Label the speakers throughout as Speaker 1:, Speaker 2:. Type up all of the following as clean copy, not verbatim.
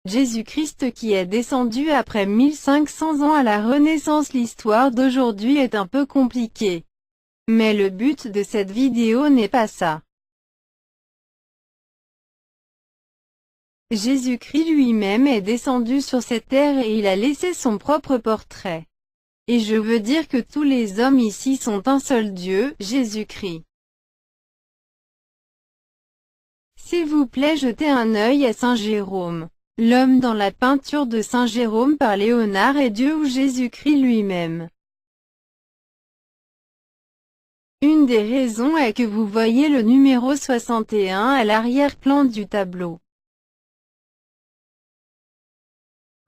Speaker 1: Jésus-Christ qui est descendu après 1500 ans à la Renaissance. L'histoire d'aujourd'hui est un peu compliquée. Mais le but de cette vidéo n'est pas ça. Jésus-Christ lui-même est descendu sur cette terre et il a laissé son propre portrait. Et je veux dire que tous les hommes ici sont un seul Dieu, Jésus-Christ. S'il vous plaît, jetez un œil à Saint Jérôme. L'homme dans la peinture de Saint Jérôme par Léonard est Dieu ou Jésus-Christ lui-même. Une des raisons est que vous voyez le numéro 61 à l'arrière-plan du tableau.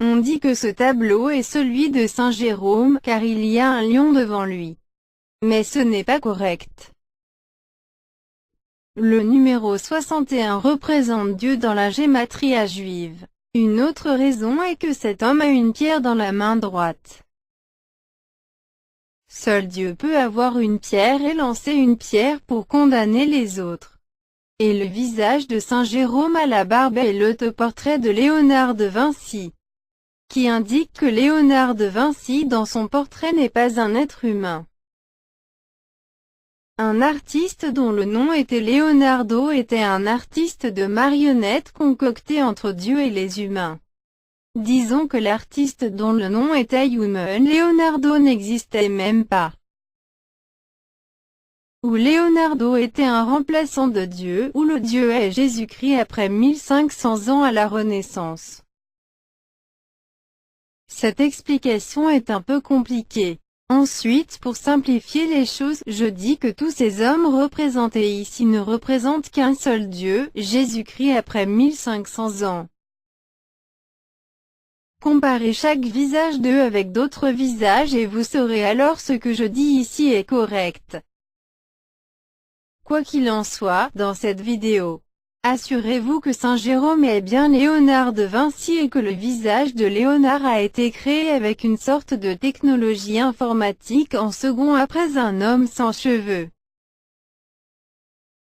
Speaker 1: On dit que ce tableau est celui de Saint Jérôme, car il y a un lion devant lui. Mais ce n'est pas correct. Le numéro 61 représente Dieu dans la gématria juive. Une autre raison est que cet homme a une pierre dans la main droite. Seul Dieu peut avoir une pierre et lancer une pierre pour condamner les autres. Et le visage de Saint Jérôme à la barbe est l'autoportrait de Léonard de Vinci, qui indique que Léonard de Vinci dans son portrait n'est pas un être humain. Un artiste dont le nom était Leonardo était un artiste de marionnettes concocté entre Dieu et les humains. Disons que l'artiste dont le nom était Human Leonardo n'existait même pas. Ou Leonardo était un remplaçant de Dieu, ou le Dieu est Jésus-Christ après 1500 ans à la Renaissance. Cette explication est un peu compliquée. Ensuite, pour simplifier les choses, je dis que tous ces hommes représentés ici ne représentent qu'un seul Dieu, Jésus-Christ après 1500 ans. Comparez chaque visage d'eux avec d'autres visages et vous saurez alors ce que je dis ici est correct. Quoi qu'il en soit, dans cette vidéo, assurez-vous que Saint Jérôme est bien Léonard de Vinci et que le visage de Léonard a été créé avec une sorte de technologie informatique en second après un homme sans cheveux.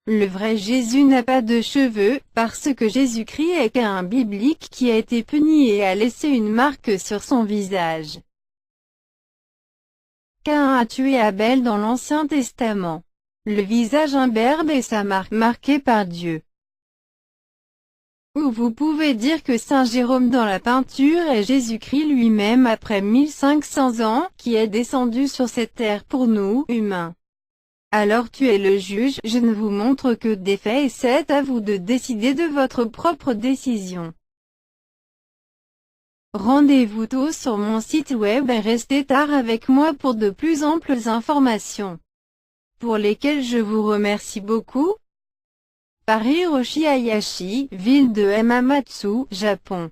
Speaker 1: Le vrai Jésus n'a pas de cheveux, parce que Jésus-Christ est qu'un biblique qui a été puni et a laissé une marque sur son visage. Caïn a tué Abel dans l'Ancien Testament. Le visage imberbe est sa marque marquée par Dieu. Ou vous pouvez dire que Saint Jérôme dans la peinture est Jésus-Christ lui-même après 1500 ans, qui est descendu sur cette terre pour nous, humains. Alors tu es le juge, je ne vous montre que des faits et c'est à vous de décider de votre propre décision. Rendez-vous tôt sur mon site web et restez tard avec moi pour de plus amples informations, pour lesquelles je vous remercie beaucoup. Par Hiroshi Hayashi, ville de Hamamatsu, Japon.